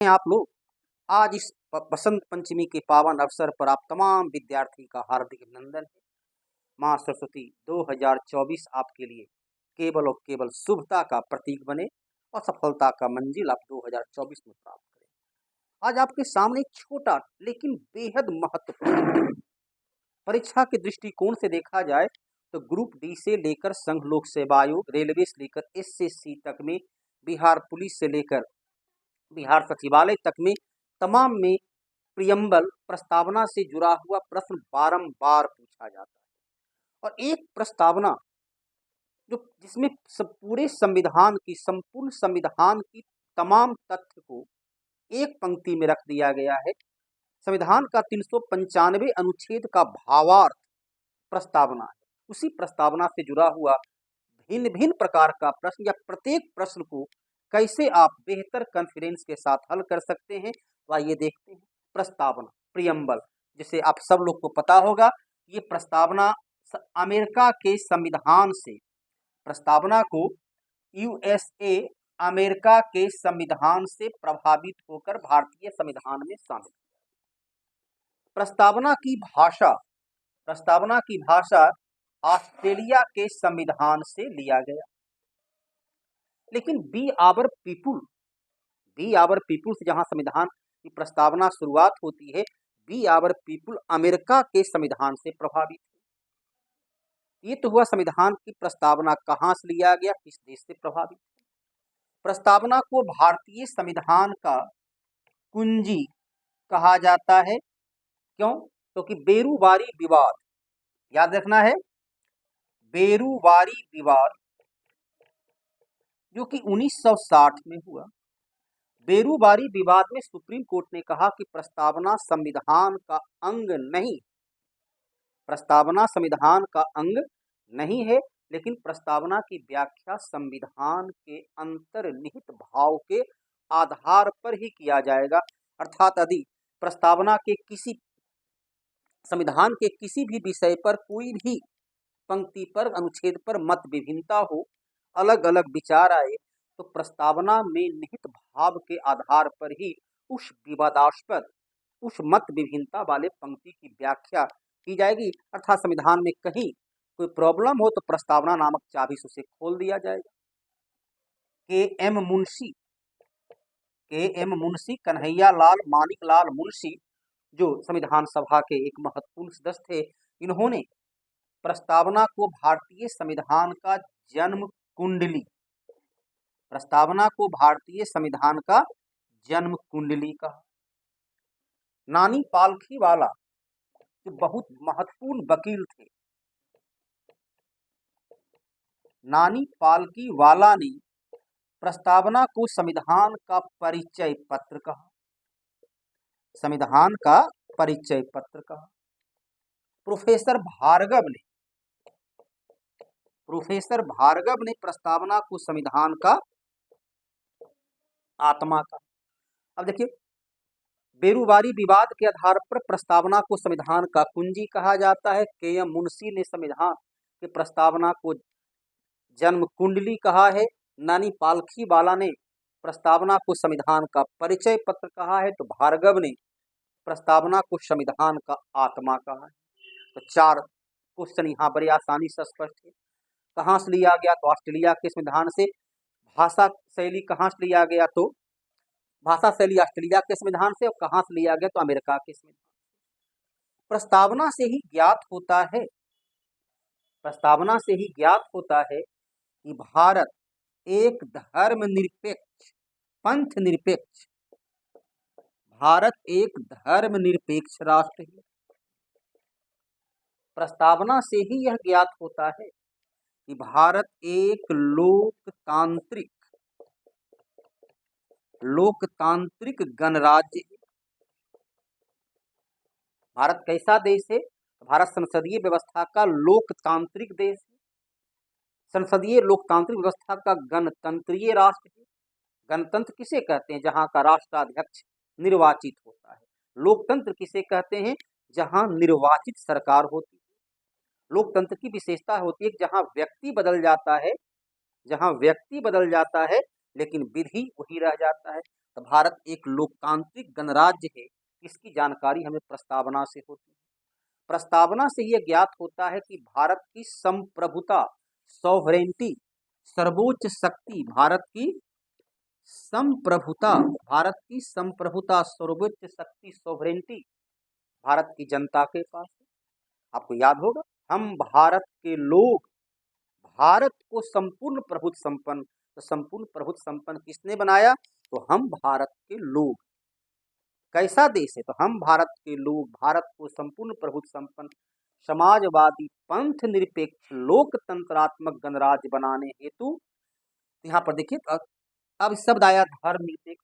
आप लोग आज इस बसंत पंचमी के पावन अवसर पर आप तमाम विद्यार्थी का हार्दिक अभिनंदन है। माँ सरस्वती 2024 आपके लिए केवल और केवल शुभता का प्रतीक बने और सफलता का मंजिल आप 2024 में प्राप्त करें। आज आपके सामने एक छोटा लेकिन बेहद महत्वपूर्ण परीक्षा के दृष्टिकोण से देखा जाए तो ग्रुप डी से लेकर संघ लोक सेवा आयोग, रेलवे से लेकर एसएससी तक में, बिहार पुलिस से लेकर बिहार सचिवालय तक में तमाम में प्रियम्बल प्रस्तावना से जुड़ा हुआ प्रश्न बारंबार पूछा जाता है। और एक प्रस्तावना जो जिसमें सब पूरे संविधान की, संपूर्ण संविधान की तमाम तथ्य को एक पंक्ति में रख दिया गया है। संविधान का 395 अनुच्छेद का भावार्थ प्रस्तावना है। उसी प्रस्तावना से जुड़ा हुआ भिन्न भिन्न प्रकार का प्रश्न या प्रत्येक प्रश्न को कैसे आप बेहतर कॉन्फिडेंस के साथ हल कर सकते हैं, आइए देखते हैं। प्रस्तावना, प्रियम्बल, जिसे आप सब लोग को पता होगा, ये प्रस्तावना अमेरिका के संविधान से, प्रस्तावना को यूएसए अमेरिका के संविधान से प्रभावित होकर भारतीय संविधान में शामिल। प्रस्तावना की भाषा, प्रस्तावना की भाषा ऑस्ट्रेलिया के संविधान से लिया गया, लेकिन बी आवर पीपुल से जहां संविधान की प्रस्तावना शुरुआत होती है, बी आवर पीपुल अमेरिका के संविधान से प्रभावित है। ये तो हुआ संविधान की प्रस्तावना कहां से लिया गया, किस देश से प्रभावित है। प्रस्तावना को भारतीय संविधान का कुंजी कहा जाता है। क्यों? क्योंकि बेरूवारी विवाद, याद रखना है, बेरूवारी विवाद जो कि 1960 में हुआ। बेरूवारी विवाद में सुप्रीम कोर्ट ने कहा कि प्रस्तावना संविधान का अंग नहीं, प्रस्तावना संविधान का अंग नहीं है, लेकिन प्रस्तावना की व्याख्या संविधान के अंतर्निहित भाव के आधार पर ही किया जाएगा। अर्थात यदि प्रस्तावना के किसी, संविधान के किसी भी विषय पर कोई भी पंक्ति पर, अनुच्छेद पर मत विभिन्नता हो, अलग अलग विचार आए, तो प्रस्तावना में निहित भाव के आधार पर ही उस विवादास्पद, उस मत विभिन्नता वाले पंक्ति की व्याख्या की जाएगी। अर्थात संविधान में कहीं कोई प्रॉब्लम हो तो प्रस्तावना नामक चाबी से उसे खोल दिया जाएगा। के एम मुंशी, कन्हैया लाल मानिक लाल मुंशी, जो संविधान सभा के एक महत्वपूर्ण सदस्य थे, इन्होंने प्रस्तावना को भारतीय संविधान का जन्म कुंडली, प्रस्तावना को भारतीय संविधान का जन्म कुंडली कहा। नानी पालखीवाला जो बहुत महत्वपूर्ण वकील थे, नानी पालखीवाला ने प्रस्तावना को संविधान का परिचय पत्र कहा, संविधान का परिचय पत्र कहा। प्रोफेसर भार्गव ने प्रस्तावना को संविधान का आत्मा कहा। अब देखिए, बेरूवारी विवाद के आधार पर प्रस्तावना को संविधान का कुंजी कहा जाता है। के एम मुंशी ने संविधान के प्रस्तावना को जन्म कुंडली कहा है। नानी पालखीवाला ने प्रस्तावना को संविधान का परिचय पत्र कहा है, तो भार्गव ने प्रस्तावना को संविधान का आत्मा कहा है। तो 4 क्वेश्चन यहाँ बड़े आसानी से स्पष्ट है। कहाँ से लिया गया, तो ऑस्ट्रेलिया के संविधान से। भाषा शैली कहाँ से लिया गया, तो भाषा शैली ऑस्ट्रेलिया के संविधान से। और कहाँ से लिया गया, तो अमेरिका के संविधान। प्रस्तावना से ही ज्ञात होता है, प्रस्तावना से ही ज्ञात होता है कि भारत एक धर्मनिरपेक्ष, पंथ निरपेक्ष, भारत एक धर्मनिरपेक्ष राष्ट्र है। प्रस्तावना से ही यह ज्ञात होता है कि भारत एक लोकतांत्रिक गणराज्य है। भारत कैसा देश है? भारत संसदीय व्यवस्था का लोकतांत्रिक देश है, संसदीय लोकतांत्रिक व्यवस्था का गणतंत्रीय राष्ट्र है। गणतंत्र किसे कहते हैं? जहां का राष्ट्राध्यक्ष निर्वाचित होता है। लोकतंत्र किसे कहते हैं? जहां निर्वाचित सरकार होती है। लोकतंत्र की विशेषता होती है जहां व्यक्ति बदल जाता है, जहां व्यक्ति बदल जाता है, लेकिन विधि वही रह जाता है। तो भारत एक लोकतांत्रिक गणराज्य है, इसकी जानकारी हमें प्रस्तावना से होती है। प्रस्तावना से यह ज्ञात होता है कि भारत की संप्रभुता, सॉवरेंटी, सर्वोच्च शक्ति, भारत की संप्रभुता, सर्वोच्च शक्ति, सॉवरेंटी भारत की जनता के पास है। आपको याद होगा, हम भारत के लोग, भारत को संपूर्ण प्रभुत्व संपन्न, तो संपूर्ण प्रभुत्व संपन्न किसने बनाया? तो हम भारत के लोग। कैसा देश है? तो हम भारत के लोग भारत को संपूर्ण प्रभुत्व संपन्न, समाजवादी, पंथ निरपेक्ष, लोकतंत्रात्मक गणराज्य बनाने हेतु, यहाँ पर देखिए अब शब्द आया धर्मनिरपेक्ष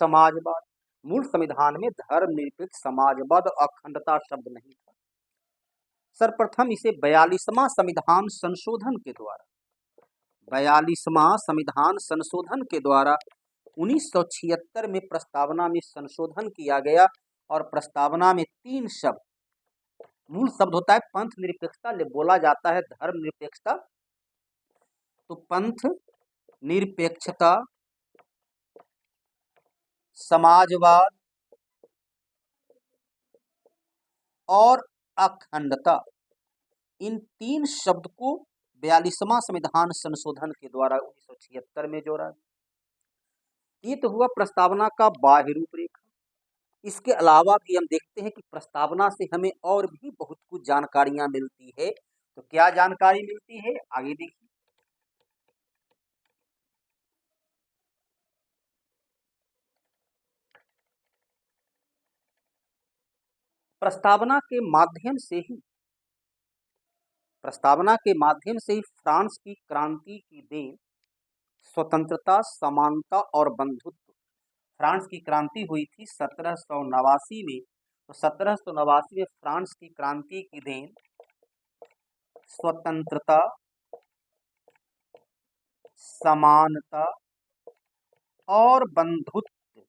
समाजवाद। मूल संविधान में धर्मनिरपेक्ष समाजवाद और अखंडता शब्द नहीं था। सर्वप्रथम इसे 42वां संविधान संशोधन के द्वारा 42वां संविधान संशोधन के द्वारा 1976 में प्रस्तावना में संशोधन किया गया। और प्रस्तावना में 3 शब्द, मूल शब्द होता है पंथ निरपेक्षता, बोला जाता है धर्म निरपेक्षता, तो पंथ निरपेक्षता, समाजवाद और अखंडता, इन 3 शब्द को 42वां संविधान संशोधन के द्वारा 1976 में जोड़ा। ये तो हुआ प्रस्तावना का बाह्य रूपरेखा। इसके अलावा भी हम देखते हैं कि प्रस्तावना से हमें और भी बहुत कुछ जानकारियां मिलती है। तो क्या जानकारी मिलती है, आगे देखिए। प्रस्तावना के माध्यम से ही फ्रांस की क्रांति की देन स्वतंत्रता, समानता और बंधुत्व। फ्रांस की क्रांति हुई थी 1789 में। तो 1789 में फ्रांस की क्रांति की देन स्वतंत्रता, समानता और बंधुत्व,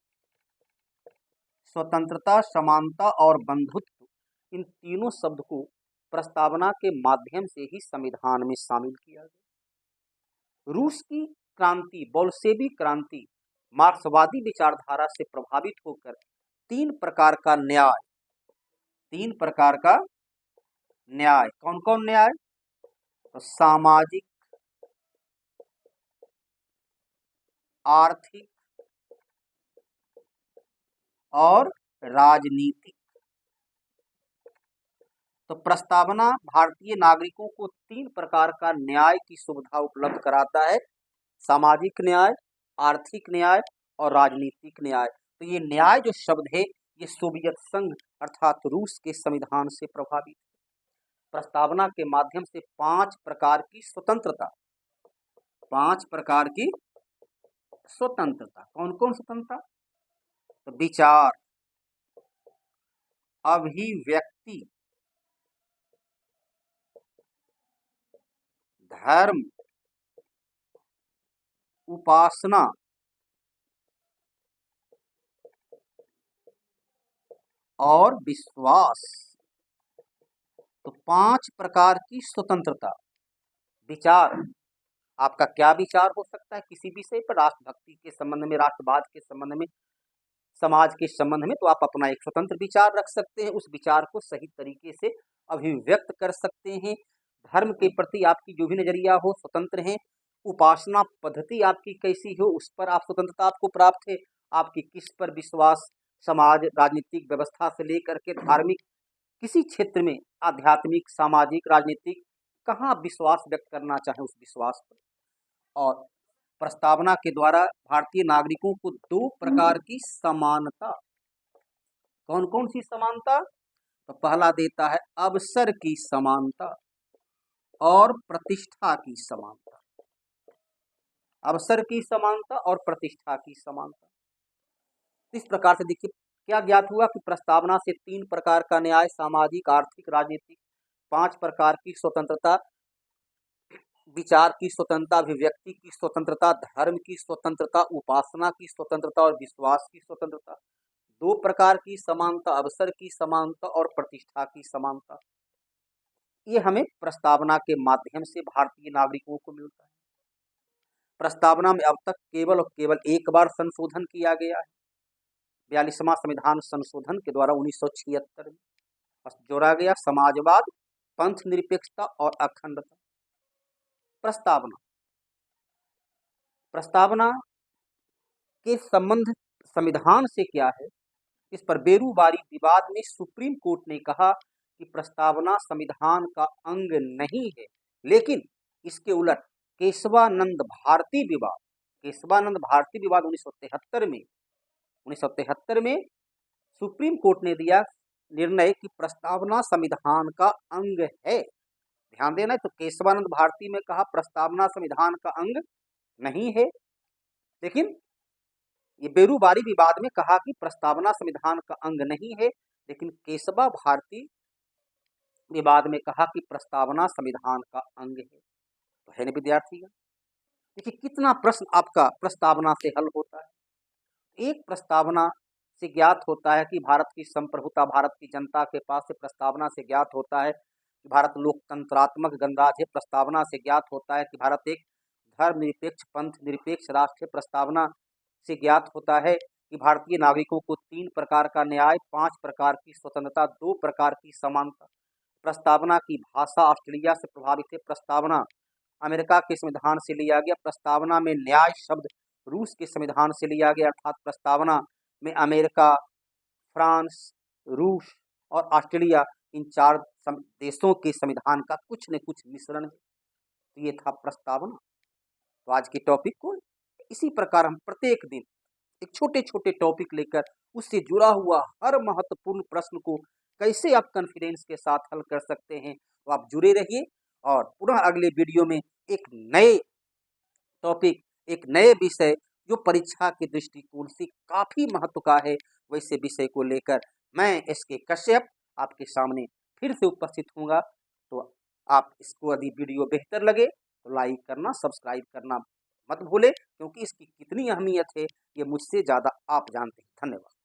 स्वतंत्रता, समानता और बंधुत्व, इन तीनों शब्द को प्रस्तावना के माध्यम से ही संविधान में शामिल किया गया। रूस की क्रांति, बोल्शेविक क्रांति, मार्क्सवादी विचारधारा से प्रभावित होकर 3 प्रकार का न्याय, कौन कौन न्याय? तो सामाजिक, आर्थिक और राजनीतिक। तो प्रस्तावना भारतीय नागरिकों को 3 प्रकार का न्याय की सुविधा उपलब्ध कराता है, सामाजिक न्याय, आर्थिक न्याय और राजनीतिक न्याय। तो ये न्याय जो शब्द है, ये सोवियत संघ अर्थात रूस के संविधान से प्रभावित है। प्रस्तावना के माध्यम से 5 प्रकार की स्वतंत्रता, कौन कौन स्वतंत्रता? तो विचार, अभिव्यक्ति, धर्म, उपासना और विश्वास। तो 5 प्रकार की स्वतंत्रता। विचार, आपका क्या विचार हो सकता है किसी विषय पर, राष्ट्रभक्ति के संबंध में, राष्ट्रवाद के संबंध में, समाज के संबंध में, तो आप अपना एक स्वतंत्र विचार रख सकते हैं, उस विचार को सही तरीके से अभिव्यक्त कर सकते हैं। धर्म के प्रति आपकी जो भी नजरिया हो स्वतंत्र है। उपासना पद्धति आपकी कैसी हो, उस पर आप स्वतंत्रता आपको प्राप्त है। आपकी किस पर विश्वास, समाज, राजनीतिक व्यवस्था से लेकर के धार्मिक किसी क्षेत्र में, आध्यात्मिक, सामाजिक, राजनीतिक, कहाँ विश्वास व्यक्त करना चाहे उस विश्वास पर। और प्रस्तावना के द्वारा भारतीय नागरिकों को 2 प्रकार की समानता, कौन कौन सी समानता? तो पहला देता है अवसर की समानता और प्रतिष्ठा की समानता, अवसर की समानता और प्रतिष्ठा की समानता। इस प्रकार से देखिए क्या ज्ञात हुआ कि प्रस्तावना से 3 प्रकार का न्याय, सामाजिक, आर्थिक, राजनीतिक, 5 प्रकार की स्वतंत्रता, विचार की स्वतंत्रता, अभिव्यक्ति की स्वतंत्रता, धर्म की स्वतंत्रता, उपासना की स्वतंत्रता और विश्वास की स्वतंत्रता, 2 प्रकार की समानता, अवसर की समानता और प्रतिष्ठा की समानता। ये हमें प्रस्तावना के माध्यम से भारतीय नागरिकों को मिलता है। प्रस्तावना में अब तक केवल और केवल एक बार संशोधन किया गया है, 42वां संविधान संशोधन के द्वारा 1976 में बस जोड़ा गया समाजवाद, पंथ निरपेक्षता और अखंडता। प्रस्तावना प्रस्तावना के संबंध संविधान से क्या है, इस पर बेरूबारी विवाद में सुप्रीम कोर्ट ने कहा कि प्रस्तावना संविधान का अंग नहीं है, लेकिन इसके उलट केशवानंद भारती विवाद 1973 में सुप्रीम कोर्ट ने दिया निर्णय कि प्रस्तावना संविधान का अंग है। ध्यान देना, तो केशवानंद भारती में कहा प्रस्तावना संविधान का अंग नहीं है, लेकिन ये बेरूबारी विवाद में कहा कि प्रस्तावना संविधान का अंग नहीं है, लेकिन केशवा भारती विवाद में कहा कि प्रस्तावना संविधान का अंग है। तो है ना विद्यार्थीगण, देखिए कितना प्रश्न आपका प्रस्तावना से हल होता है। एक प्रस्तावना से ज्ञात होता है कि भारत की संप्रभुता, भारत की जनता के पास से प्रस्तावना से ज्ञात होता है कि भारत लोकतंत्रात्मक गणराज्य है। प्रस्तावना से ज्ञात होता है कि भारत एक धर्मनिरपेक्ष पंथ निरपेक्ष राष्ट्र है। प्रस्तावना से ज्ञात होता है कि भारतीय नागरिकों को 3 प्रकार का न्याय, 5 प्रकार की स्वतंत्रता, 2 प्रकार की समानता। प्रस्तावना की भाषा ऑस्ट्रेलिया से प्रभावित है। प्रस्तावना अमेरिका के संविधान से लिया गया। प्रस्तावना में न्याय शब्द रूस के संविधान से लिया गया, अर्थात प्रस्तावना में अमेरिका, फ्रांस, रूस और ऑस्ट्रेलिया इन 4 देशों के संविधान का कुछ न कुछ मिश्रण है। तो ये था प्रस्तावना। तो आज के टॉपिक को इसी प्रकार हम प्रत्येक दिन एक छोटे छोटे टॉपिक लेकर उससे जुड़ा हुआ हर महत्वपूर्ण प्रश्न को कैसे आप कॉन्फिडेंस के साथ हल कर सकते हैं, तो आप जुड़े रहिए। और पुनः अगले वीडियो में एक नए टॉपिक, एक नए विषय जो परीक्षा के दृष्टिकोण से काफी महत्व का है, वैसे विषय को लेकर मैं एसके कश्यप आपके सामने फिर से उपस्थित होऊंगा। तो आप इसको यदि वीडियो बेहतर लगे तो लाइक करना, सब्सक्राइब करना मत भूले, क्योंकि इसकी कितनी अहमियत है ये मुझसे ज़्यादा आप जानते हैं। धन्यवाद।